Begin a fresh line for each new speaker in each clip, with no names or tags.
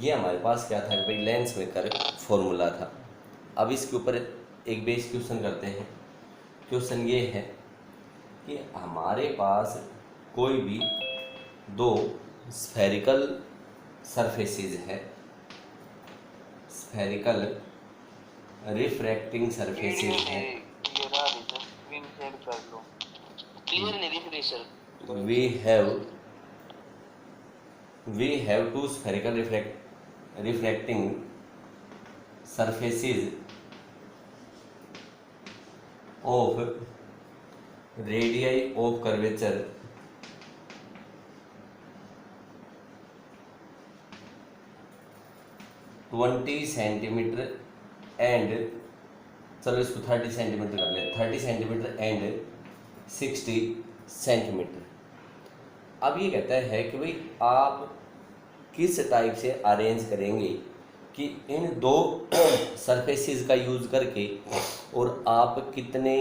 ये हमारे पास क्या था भाई, लेंस मेकर फॉर्मूला था। अब इसके ऊपर एक बेस क्वेश्चन करते हैं। क्वेश्चन ये है कि हमारे पास कोई भी दो स्फेरिकल सरफेसेस है, स्फेरिकल रिफ्रैक्टिंग सरफेसेस हैं। we have two spherical refracting surfaces of radii of curvature 20 centimetre and, चलो इसको 30 सेंटीमीटर कर ले, 30 सेंटीमीटर एंड 60 सेंटीमीटर। अब ये कहता है कि भाई आप किस टाइप से अरेंज करेंगे कि इन दो सरफेसेस का यूज़ करके और आप कितने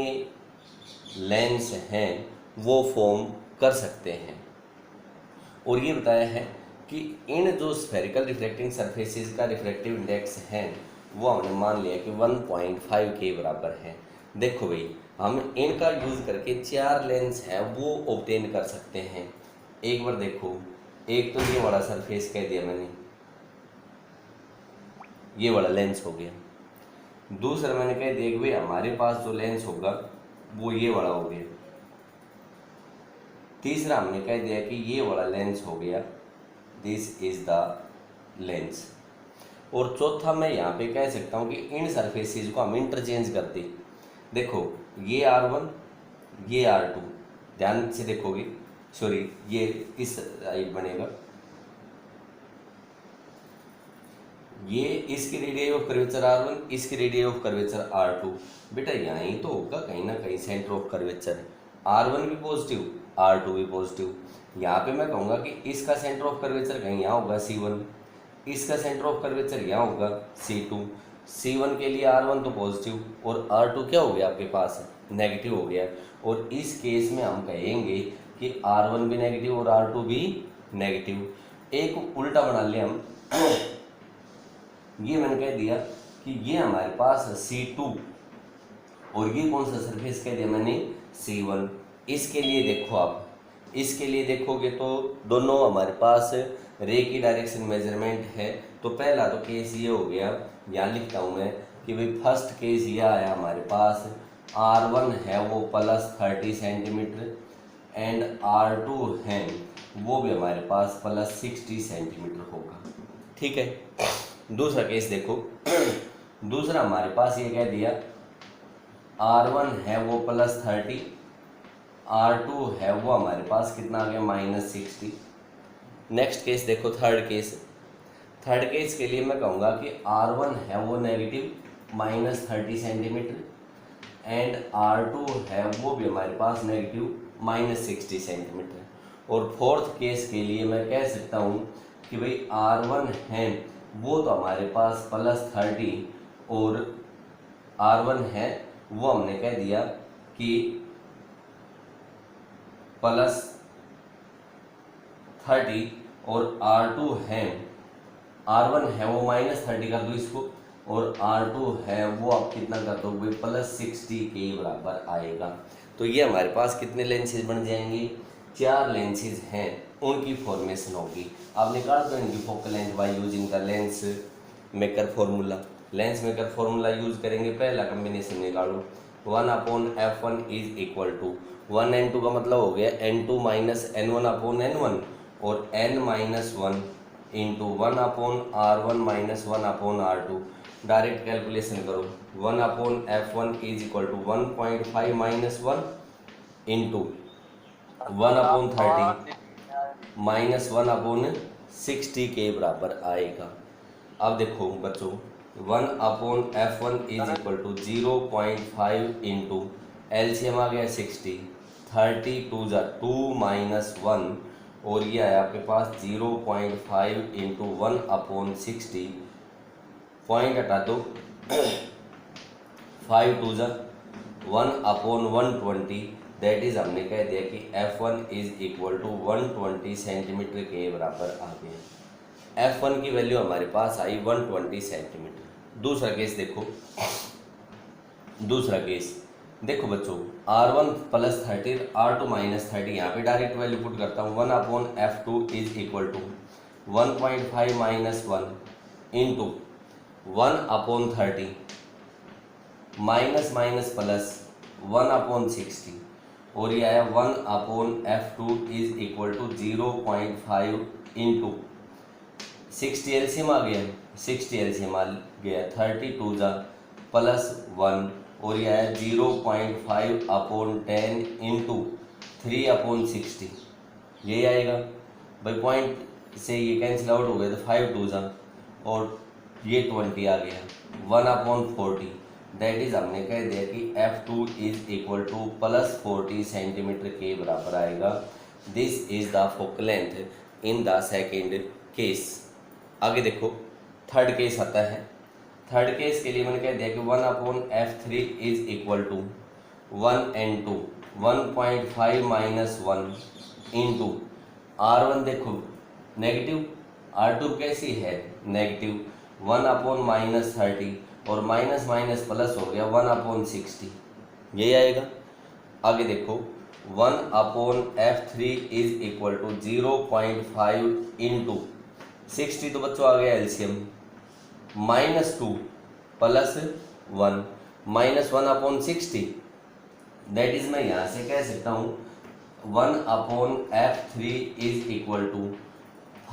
लेंस हैं वो फॉर्म कर सकते हैं। और ये बताया है कि इन जो स्फेरिकल रिफ्लेक्टिंग सरफेसेस का रिफ्लेक्टिव इंडेक्स है वो हमने मान लिया कि 1.5 के बराबर है। देखो भाई, हम इनका यूज़ करके 4 लेंस हैं वो ऑब्टेन कर सकते हैं। एक बार देखो, एक तो ये वाला सरफेस कह दिया मैंने, ये वाला लेंस हो गया। दूसरा मैंने कह दिया कि भाई हमारे पास जो लेंस होगा वो ये वाला हो गया। तीसरा हमने कह दिया कि ये वाला लेंस हो गया, दिस इज द लेंस। और चौथा मैं यहाँ पे कह सकता हूँ कि इन सरफेसेस को हम इंटरचेंज करते। देखो ये R1, ये R2, ध्यान से देखोगे, सॉरी ये इस साइड बनेगा, ये इसकी रेडियस ऑफ कर्वेचर R1, इसकी रेडियस ऑफ कर्वेचर R2। बेटा यहाँ ही तो होगा कहीं ना कहीं सेंटर ऑफ कर्वेचर, R1 भी पॉजिटिव, R2 भी पॉजिटिव। यहाँ पे मैं कहूँगा कि इसका सेंटर ऑफ कर्वेचर कहीं यहाँ होगा C1, इसका सेंटर ऑफ कर्वेचर यहाँ होगा C2। C1 के लिए R1 तो पॉजिटिव और R2 क्या हो गया आपके पास, नेगेटिव हो गया। और इस केस में हम कहेंगे कि R1 भी नेगेटिव और R2 भी नेगेटिव। एक उल्टा बना लिया हम, ये मैंने कह दिया कि ये हमारे पास C2 और ये कौन सा सरफेस कह दिया मैंने, C1। इसके लिए देखो, आप इसके लिए देखोगे तो दोनों हमारे पास रे की डायरेक्शन मेजरमेंट है। तो पहला तो केस ये हो गया, यहाँ लिखता हूँ मैं कि भाई फर्स्ट केस ये आया हमारे पास, R1 है वो प्लस 30 सेंटीमीटर एंड R2 है वो भी हमारे पास प्लस 60 सेंटीमीटर होगा। ठीक है। दूसरा केस देखो, दूसरा हमारे पास ये कह दिया R1 है वो प्लस 30, R2 है वो हमारे पास कितना आ गया, माइनस 60। नेक्स्ट केस देखो, थर्ड केस। थर्ड केस के लिए मैं कहूँगा कि R1 है वो negative minus 30 centimetre and R2 है वो भी हमारे पास नेगेटिव माइनस 60 सेंटीमीटर। और फोर्थ केस के लिए मैं कह सकता हूँ कि भाई R1 है वो तो हमारे पास प्लस 30 और R1 है वो हमने कह दिया कि प्लस 30 और R2 है, R1 है वो माइनस 30 कर दो इसको और R2 है वो आप कितना कर दो भाई, प्लस 60 के बराबर आएगा। तो ये हमारे पास कितने लेंसेज बन जाएंगे, 4 लेंसेज हैं, उनकी फॉर्मेशन होगी। आप निकाल दो इनकी focal length by using the lens maker formula. Lens maker formula use करेंगे, पहला कम्बिनेशन निकालो, 1/f1 is equal to 1 n2 का मतलब हो गया n2 माइनस n1/n1 और n minus 1 into 1/r1 minus 1/r2। Direct calculation करो, 1/f1 is equal to 1.5 minus 1 into 1/30 minus 1/60 के बराबर आएगा। अब देखो बच्चों, 1/f1 is equal to 0.5 into LCM आ गया 60, 30 2 जा 2 माइनस 1 और ये आया आपके पास 0.5 इंटू 1/60, पॉइंट हटा दो 5 2 जा 1/120, दैट इज हमने कह दिया कि f1 is equal to 120 centimetre के बराबर आ गया। F1 की वैल्यू हमारे पास आई 120 सेंटीमीटर। दूसरा केस देखो, दूसरा केस देखो बच्चों, R1 प्लस 30 R2 माइनस 30, यहाँ पे डायरेक्ट वैल्यू पुट करता हूँ। 1/F2 is equal to 1.5 minus 1 into 1/30 minus minus plus 1/60, और यह है 1/F2 is equal to 0.5 into 60 LCM आ गया, 60 एलसीएम आ गया, 32 जा प्लस 1, और यह है 0.5/10 इंटू 3/60, यही आएगा भाई। पॉइंट से ये कैंसिल आउट हो गया तो 5 2 जा, और ये 20 आ गया, 1/40। दैट इज हमने कह दिया कि F2 is equal two plus 40 centimetre के बराबर आएगा। This is the focal length in the second case. आगे देखो थर्ड केस आता है। थर्ड केस के लिए मैंने कह दिया कि 1/F3 is equal to 1 and 2 1.5 minus 1 into R1 देखो नेगेटिव, R2 कैसी है नेगेटिव, 1/-30, और माइनस माइनस प्लस हो गया 1/60, यही आएगा। आगे देखो 1/F3 is equal to 0.5 into 60, तो बच्चों आ गया LCM, -2 plus 1 minus 1/60। That is मैं यहाँ से कह सकता हूँ 1/F3 is equal to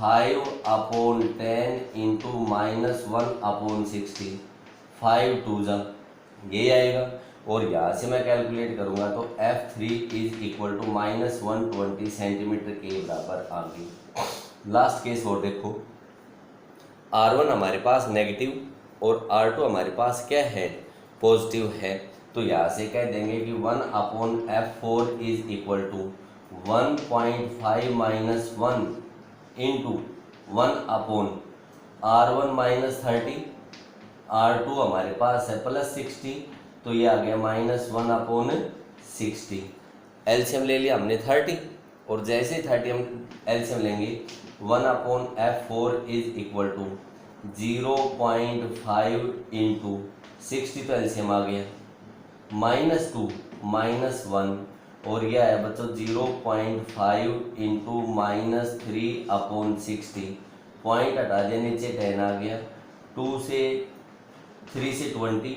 5/10 into minus 1/60, 5 2 जा, ये आएगा। और यहाँ से मैं कैलकुलेट करूँगा तो F3 is equal to -120 centimetre के बराबर आ गई। लास्ट केस और देखो, R1 हमारे पास नेगेटिव और R2 हमारे पास क्या है पॉजिटिव है, तो यहाँ से कह देंगे कि 1/F4 is equal to 1.5 minus 1 into 1/R1 minus 30, R2 हमारे पास है प्लस 60, तो ये आ गया -1/60। एलसीएम ले लिया हमने 30, और जैसे ही 30 हम एलसीएम लेंगे 1/F4 is equal to 0.5 into 60, तो एलसीएम आ गया, -2 माइनस 1, और यह है बच्चों 0.5 इंटू -3/60। पॉइंट हटा दिया, नीचे 10 आ गया, 2 से 3 से 20,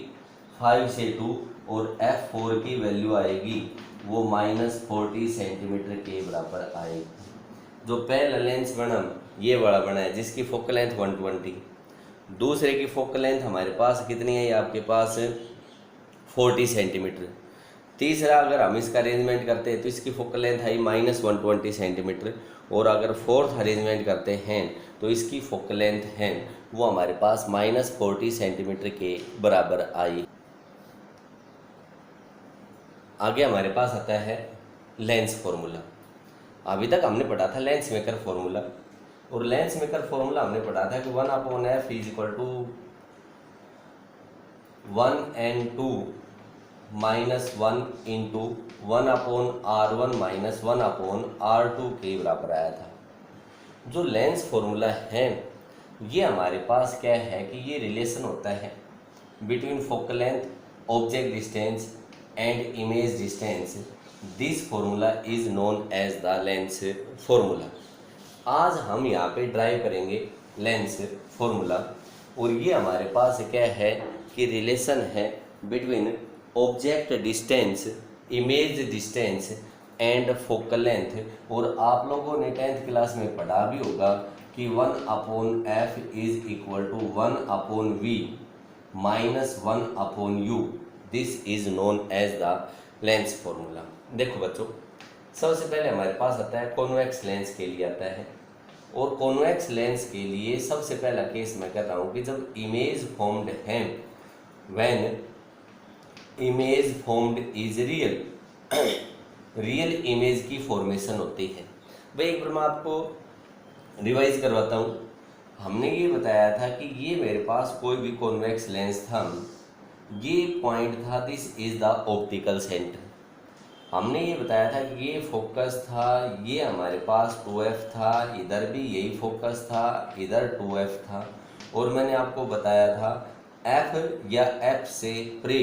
5 से 2, और F4 की वैल्यू आएगी वो -40 सेंटीमीटर के बराबर आएगी। जो पहला लेंस बना ये बड़ा बना है जिसकी फोकल लेंथ 120, दूसरे की फोकल लेंथ हमारे पास कितनी है, ये आपके पास 40 सेंटीमीटर। तीसरा अगर हम इसका अरेंजमेंट करते हैं तो इसकी फोकल लेंथ आई -120 सेंटीमीटर, और अगर फोर्थ अरेंजमेंट करते हैं तो इसकी फोकल लेंथ है वो हमारे पास -40 सेंटीमीटर के बराबर आई। आगे हमारे पास आता है लेंस फॉर्मूला। अभी तक हमने पढ़ा था लेंस मेकर फॉर्मूला, और लेंस मेकर फॉर्मूला हमने पढ़ा था कि 1/F is equal to 1/2 minus 1 into 1/R1 minus 1/R2 के बराबर आया था। जो लेंस फॉर्मूला है ये हमारे पास क्या है कि ये रिलेशन होता है between focal length, object distance and image distance. This formula is known as the lens formula. आज हम यहाँ पे ड्राइव करेंगे लेंस फॉर्मूला, और ये हमारे पास क्या है कि रिलेशन है between object distance, image distance and focal length. और आप लोगों ने 10th क्लास में पढ़ा भी होगा कि 1/F is equal to 1/V minus 1/U। This is known as the lens formula. देखो बच्चों, सबसे पहले हमारे पास आता है कॉन्वेक्स लेंस के लिए आता है, और कॉन्वेक्स लेंस के लिए सबसे पहला केस मैं कहता हूँ कि जब इमेज फॉर्म्ड है, when image formed is real, real image की फॉर्मेशन होती है। भाई एक बार मैं आपको रिवाइज करवाता हूँ। हमने ये बताया था कि ये मेरे पास कोई भी कॉन्वेक्स लेंस था, ये पॉइंट था, this is the optical centre. हमने ये बताया था कि ये फोकस था, ये हमारे पास 2f था, इधर भी यही फोकस था, इधर 2f था, और मैंने आपको बताया था f या f से परे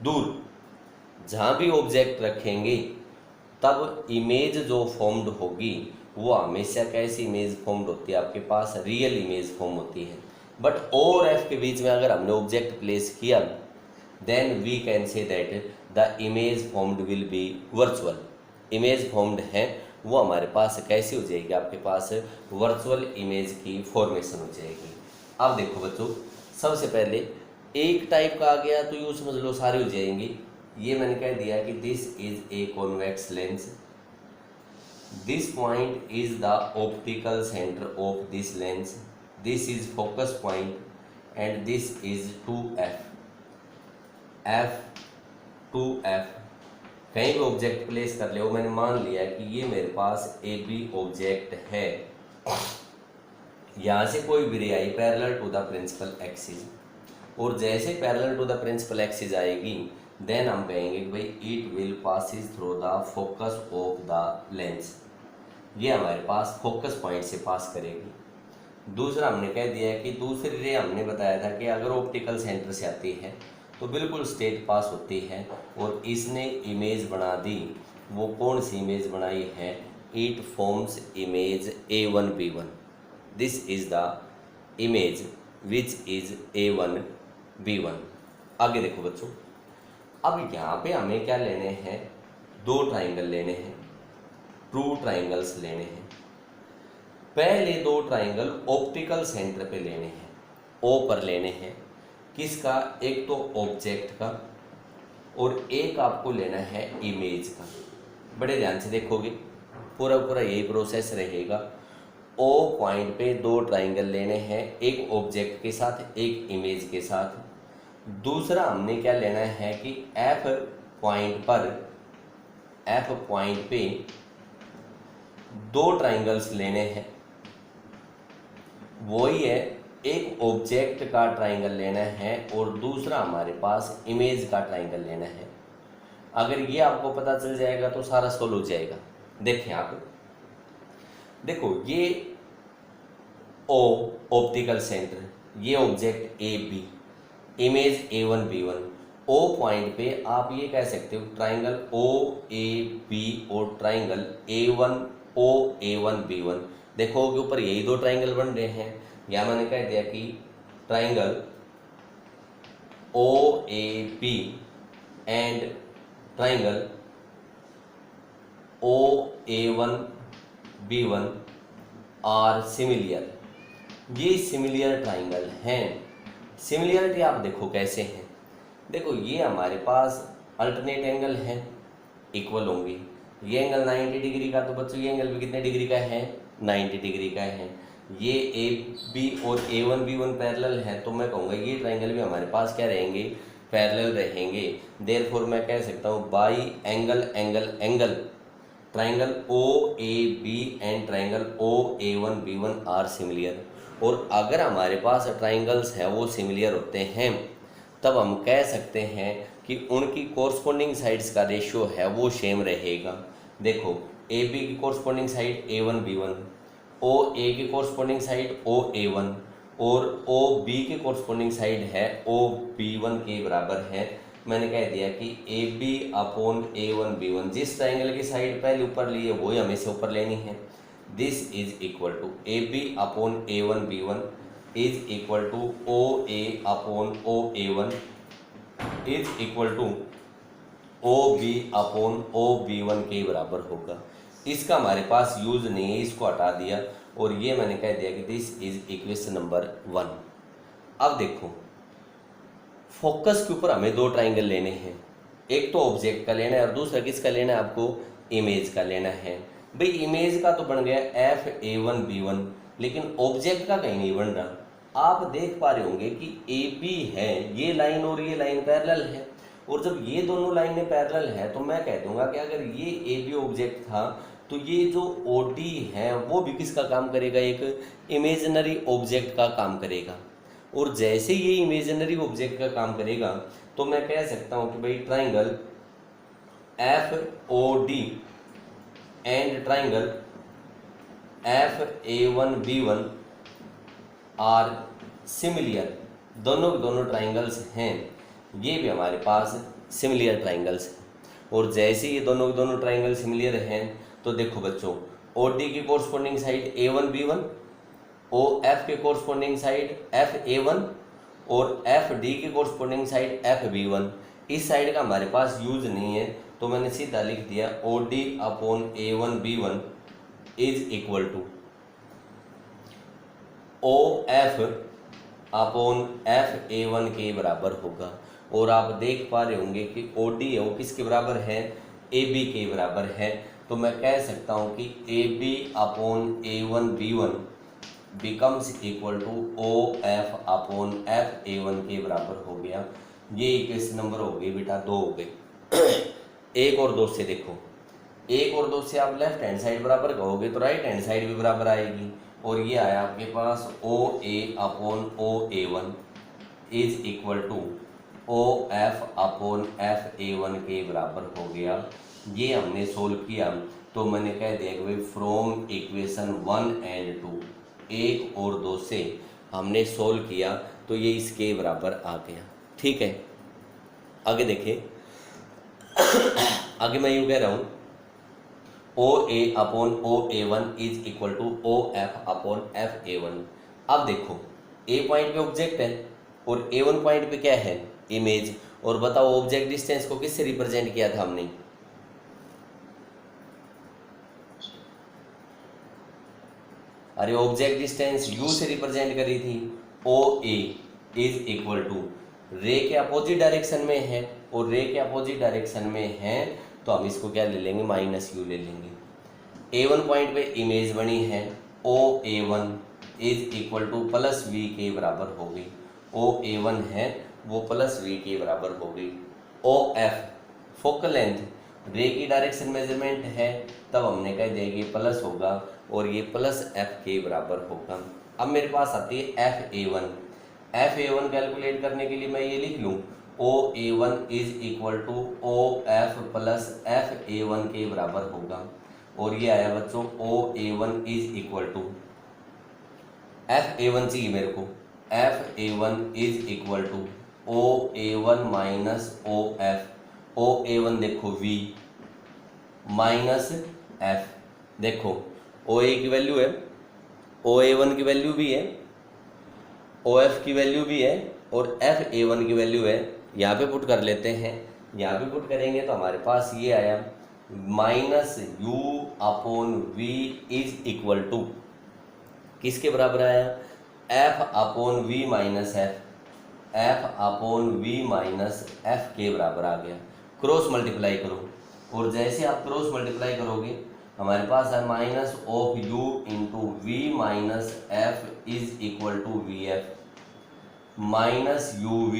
दूर जहाँ भी ऑब्जेक्ट रखेंगे तब इमेज जो फॉर्म्ड होगी वो हमेशा कैसी इमेज फॉर्म्ड होती है, आपके पास रियल इमेज फॉर्म होती है। बट o और f के बीच में अगर हमने ऑब्जेक्ट प्लेस किया then we can say that the image formed will be virtual। Image formed है वो हमारे पास कैसी हो जाएगी, आपके पास वर्चुअल इमेज की फॉर्मेशन हो जाएगी। अब देखो बच्चों, सबसे पहले एक टाइप का आ गया तो यूँ समझ लो सारी हो जाएंगी। ये मैंने कह दिया कि this is a convex lens, this point is the optical centre of this lens, this is focus point and this is 2f। F कहीं भी ऑब्जेक्ट प्लेस कर ले, वो मैंने मान लिया कि ये मेरे पास ए बी ऑब्जेक्ट है, यहाँ से कोई भी रे आई parallel to the principal axis, और जैसे parallel to the principal axis आएगी देन हम कहेंगे कि भाई it will passes through the focus of the lens, ये हमारे पास फोकस पॉइंट से पास करेगी। दूसरा हमने कह दिया है कि दूसरी रे हमने बताया था कि अगर ऑप्टिकल सेंटर से आती है तो बिल्कुल स्ट्रेट पास होती है, और इसने इमेज बना दी। वो कौन सी इमेज बनाई है? It forms image A1B1। This is the image which is A1B1। आगे देखो बच्चों, अब यहाँ पे हमें क्या लेने हैं? दो ट्राइंगल लेने हैं, ट्रू ट्राइंगल्स लेने हैं। पहले दो ट्राइंगल ऑप्टिकल सेंटर पे लेने हैं, O पर लेने हैं। किसका? एक तो ऑब्जेक्ट का और एक आपको लेना है इमेज का। बड़े ध्यान से देखोगे, पूरा पूरा यही प्रोसेस रहेगा। O पॉइंट पे दो ट्राइंगल लेने हैं, एक ऑब्जेक्ट के साथ एक इमेज के साथ। दूसरा हमने क्या लेना है कि F पॉइंट पे दो ट्राइंगल्स लेने हैं। वही है, एक ऑब्जेक्ट का ट्राइंगल लेना है और दूसरा हमारे पास इमेज का ट्राइंगल लेना है। अगर ये आपको पता चल जाएगा तो सारा सोल्व हो जाएगा। देखें आप, देखो ये O ऑप्टिकल सेंटर, ये object A B, image A1B1। O point पे आप ये कह सकते हो ट्राइंगल OAB और ट्राइंगल A1OA1B1। देखो के ऊपर यही दो ट्राइंगल बन रहे हैं। या मैंने कह दिया कि triangle OAB and triangle OA1B1 are similar. ये सिमिलियर ट्राइंगल हैं। सिमिलियरिटी आप देखो कैसे हैं। देखो ये हमारे पास अल्टरनेट एंगल हैं, इक्वल होंगे। ये एंगल 90 डिग्री का, तो बच्चों ये एंगल भी कितने डिग्री का है? 90 डिग्री का है। ये AB और A1B1 पैरेलल है, तो मैं कहूँगा ये ट्राइंगल भी हमारे पास क्या रहेंगे? पैरेलल रहेंगे। देयरफॉर मैं कह सकता हूँ by angle triangle OAB and triangle OA1B1 are similar. और अगर हमारे पास ट्राइंगल्स हैं वो सिमिलियर होते हैं तब हम कह सकते हैं कि उनकी कोरस्पोंडिंग साइड्स का रेशियो है वो सेम रहेगा। देखो AB की कोरस्पोंडिंग साइड A1B1, OA की कोरस्पोंडिंग साइड OA1 और OB की कोरस्पोंडिंग साइड है OB1 के बराबर है। मैंने कह दिया कि AB अपॉन A1B1, जिस ट्राइंगल की साइड पहले ऊपर ली है वही हमें से ऊपर लेनी है। This is equal to AB upon A1B1 is equal to OA upon OA1 is equal to OB upon OB1 के बराबर होगा। इसका हमारे पास यूज नहीं है, इसको हटा दिया और ये मैंने कह दिया कि दिस इज इक्वेशन नंबर 1। अब देखो फोकस के ऊपर हमें दो ट्राइंगल लेने हैं, एक तो ऑब्जेक्ट का लेना है और दूसरा किसका लेना है? आपको इमेज का लेना है। भाई इमेज का तो बन गया FA1B1, लेकिन ऑब्जेक्ट का कहीं नहीं बन रहा। आप देख पा रहे होंगे कि AB है, ये लाइन और ये लाइन पैरेलल है, और जब ये दोनों लाइनें पैरेलल है तो मैं कह दूंगा कि अगर ये AB ऑब्जेक्ट था तो ये जो OD है वो भी किसका काम करेगा? एक इमेजिनरी ऑब्जेक्ट का काम करेगा। और जैसे ये इमेजिनरी ऑब्जेक्ट का काम करेगा तो मैं कह सकता हूँ कि भाई triangle FOD and triangle FA1B1 are similar, दोनों ट्राइंगल्स हैं, ये भी हमारे पास सिमिलियर ट्राइंगल्स हैं। और जैसे ये दोनों ट्राइंगल सिमिलियर हैं तो देखो बच्चों, OD की कोरस्पोंडिंग साइड A1B1, OF के कोरस्पोंडिंग साइड FA1 और FD की कोरस्पोंडिंग साइड FB1। इस साइड का हमारे पास यूज नहीं है तो मैंने सीधा लिख दिया OD upon A1B1 is equal to OF upon FA1 के बराबर होगा। और आप देख पा रहे होंगे कि OD है वो किसके बराबर है, AB के बराबर है। तो मैं कह सकता हूँ कि AB upon A1B1 becomes equal to OF upon FA1 के बराबर हो गया। ये इक्वेशन नंबर हो गई बेटा, 2 हो गए। एक और 2 से देखो, 1 और 2 से आप लेफ्ट हैंड साइड बराबर कहोगे तो राइट हैंड साइड भी बराबर आएगी। और ये आया आपके पास OA upon OA1 is equal to OF upon FA1 के बराबर हो गया। ये हमने सोल्व किया तो मैंने कह दिया कि भाई फ्रॉम इक्वेशन 1 एंड 2, 1 और 2 से हमने सोल्व किया तो ये इसके बराबर आ गया। ठीक है, आगे देखिए। आगे मैं यूँ कह रहा हूँ OA upon OA1 is equal to OF upon FA1। अब देखो, A पॉइंट पे ऑब्जेक्ट है और A1 पॉइंट पे क्या है, इमेज। और बताओ ऑब्जेक्ट डिस्टेंस को किससे रिप्रेजेंट किया था हमने, अरे ऑब्जेक्ट डिस्टेंस U से रिप्रेजेंट करी थी। OA इज इक्वल टू रे के अपोजिट डायरेक्शन में है और रे के अपोजिट डायरेक्शन में है तो हम इसको क्या ले लेंगे, -U ले लेंगे। A1 पॉइंट पे इमेज बनी है, OA1 is equal to +V के बराबर हो गई। OA1 है वो +V के बराबर हो गई। OF फोकल लेंथ, रे की डायरेक्शन मेजरमेंट है तब हमने कह दिया कि प्लस होगा और ये +F के बराबर होगा। अब मेरे पास आती है FA1। FA1 कैलकुलेट करने के लिए मैं ये लिख लूँ OA1 is equal to OF plus FA1 के बराबर होगा। और ये आया बच्चों OA1 is equal to FA1 चाहिए मेरे को, FA1 is equal to OA1 minus OF। OA1 देखो V माइनस F, देखो OA की वैल्यू है, OA1 की वैल्यू भी है, OF की वैल्यू भी है और FA1 की वैल्यू है। यहाँ पे पुट कर लेते हैं, यहाँ पे पुट करेंगे तो हमारे पास ये आया -U upon V is equal to किसके बराबर आया, F upon V minus F, F upon V minus F के बराबर आ गया। क्रॉस मल्टीप्लाई करो और जैसे आप क्रॉस मल्टीप्लाई करोगे हमारे पास है -(U) into V minus F is equal to VF -UV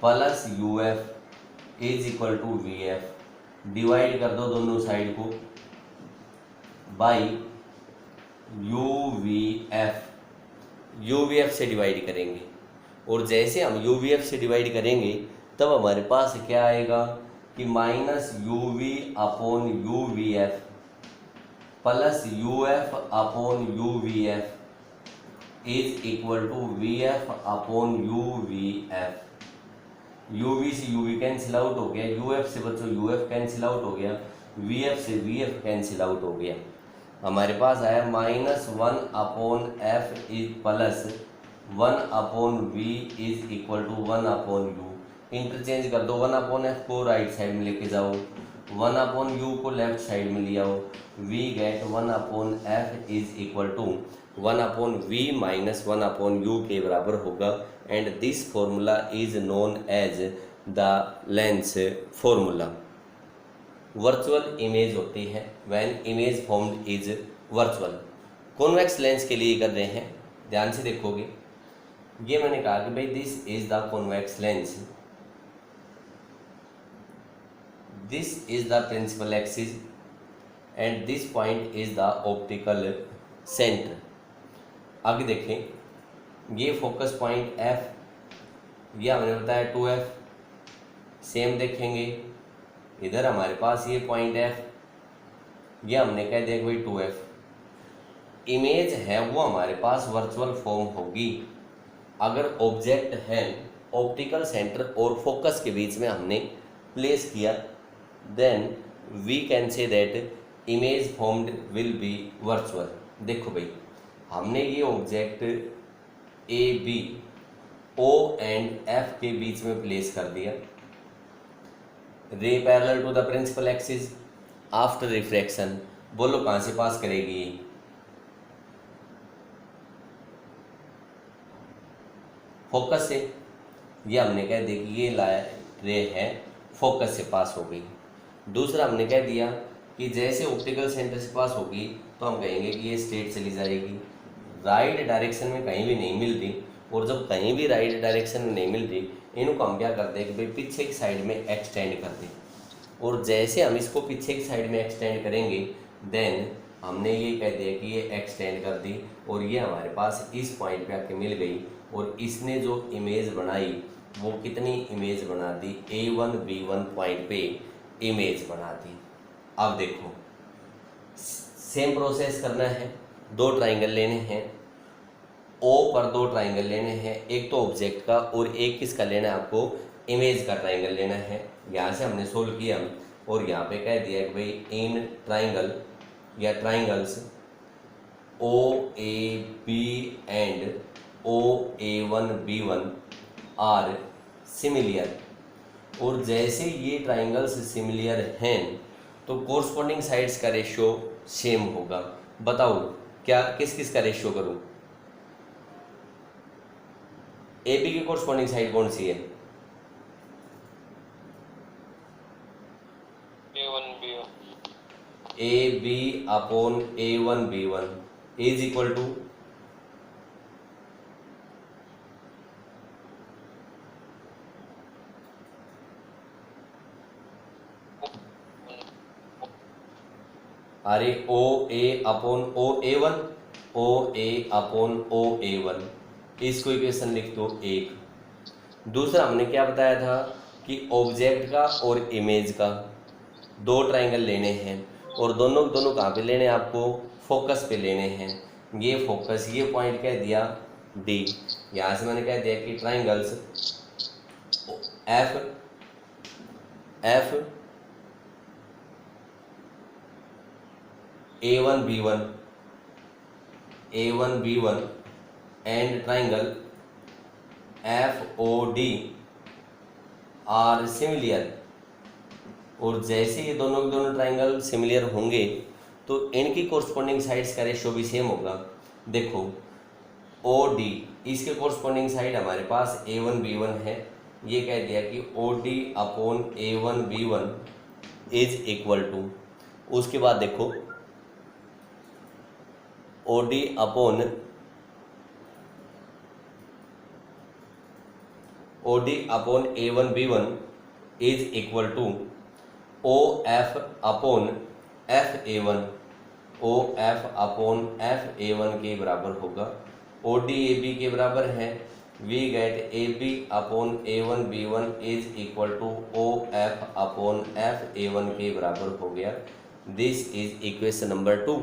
plus UF is equal to VF। Divide कर दो दोनों साइड को बाई UVF से डिवाइड करेंगे और जैसे हम UVF से डिवाइड करेंगे तब हमारे पास क्या आएगा कि -UV upon UVF plus UF upon UVF is equal to VF upon UVF। UV से UV कैंसिल आउट हो गया, UF से बच्चों UF कैंसिल आउट हो गया, VF से VF कैंसिल आउट हो गया। हमारे पास आया -1 upon F is plus 1 upon V is equal to 1 upon U। Interchange कर दो, 1 अपॉन F को राइट साइड में लेके जाओ, 1 अपॉन U को लेफ्ट साइड में ले आओ। V get 1 upon F is equal to 1 upon V minus 1 upon U के बराबर होगा। And this formula is known as the lens formula. Virtual image होती है when image formed is virtual. Convex lens के लिए कर रहे हैं, ध्यान से देखोगे। ये मैंने कहा कि भाई this is the convex lens, this is the principal axis and this point is the optical centre. आगे देखें, ये फोकस पॉइंट F, ये हमने बताया 2F। सेम देखेंगे इधर हमारे पास ये पॉइंट F, ये हमने कह दिया कि भाई 2F। इमेज है वो हमारे पास वर्चुअल फॉर्म होगी अगर ऑब्जेक्ट है ऑप्टिकल सेंटर और फोकस के बीच में हमने प्लेस किया, then we can say that image formed will be virtual. देखो भाई, हमने ये object A B O and F के बीच में प्लेस कर दिया, ray parallel to the principal axis after refraction. बोलो कहाँ से पास करेगी ये? फोकस से। ये हमने कह दिया कि ये रे है फोकस से पास हो गई। दूसरा हमने कह दिया कि जैसे ऑप्टिकल सेंटर से पास होगी तो हम कहेंगे कि ये स्ट्रेट चली जाएगी, राइट डायरेक्शन में कहीं भी नहीं मिल रही। और जब कहीं भी राइट डायरेक्शन में नहीं मिल रही, इनको हम क्या करते हैं कि भाई पीछे की साइड में एक्सटेंड कर दें। और जैसे हम इसको पीछे की साइड में एक्सटेंड करेंगे, देन हमने ये कह दिया कि ये एक्सटेंड कर दी और ये हमारे पास इस पॉइंट पे आके मिल गई। और इसने जो इमेज बनाई वो कितनी इमेज बना दी? A1 B1 पॉइंट पे इमेज बना दी। अब देखो, सेम प्रोसेस करना है, दो ट्राइंगल लेने हैं, O पर दो ट्राइंगल लेने हैं, एक तो ऑब्जेक्ट का और एक किसका लेना है आपको? इमेज का ट्राइंगल लेना है। यहाँ से हमने सोल्व किया और यहाँ पे कह दिया कि भाई इन ट्राइंगल या triangles OAB and OA1 B1 are similar. और जैसे ये ट्राइंगल्स सिमिलियर हैं तो कोरस्पॉन्डिंग साइड्स का रेशियो सेम होगा। बताओ क्या किस किस का रेशियो करूं? AB की कोरस्पॉन्डिंग साइड कौन सी है? AB upon A1 B1 is equal to अरे OA upon OA1, OA upon OA1, इसको इक्वेशन लिख दो एक। दूसरा हमने क्या बताया था कि ऑब्जेक्ट का और इमेज का दो ट्राइंगल लेने हैं और दोनों दोनों कहाँ पे लेने हैं आपको? फोकस पे लेने हैं। ये फोकस, ये पॉइंट कह दिया D। यहाँ से मैंने कह दिया कि triangles F A1 B1 and triangle FOD are similar. और जैसे ये दोनों ट्राइंगल सिमिलियर होंगे तो इनकी कोरस्पॉन्डिंग साइड्स का रेशियो भी सेम होगा। देखो OD, इसके कोरस्पॉन्डिंग साइड हमारे पास A1 B1 है। ये कह दिया कि OD upon A1 B1 is equal to, उसके बाद देखो OD upon A1 B1 is equal to OF upon FA1, OF upon FA1 के बराबर होगा। OD AB के बराबर है। We get AB upon A1 B1 is equal to OF upon FA1 के बराबर हो गया। This is equation number 2।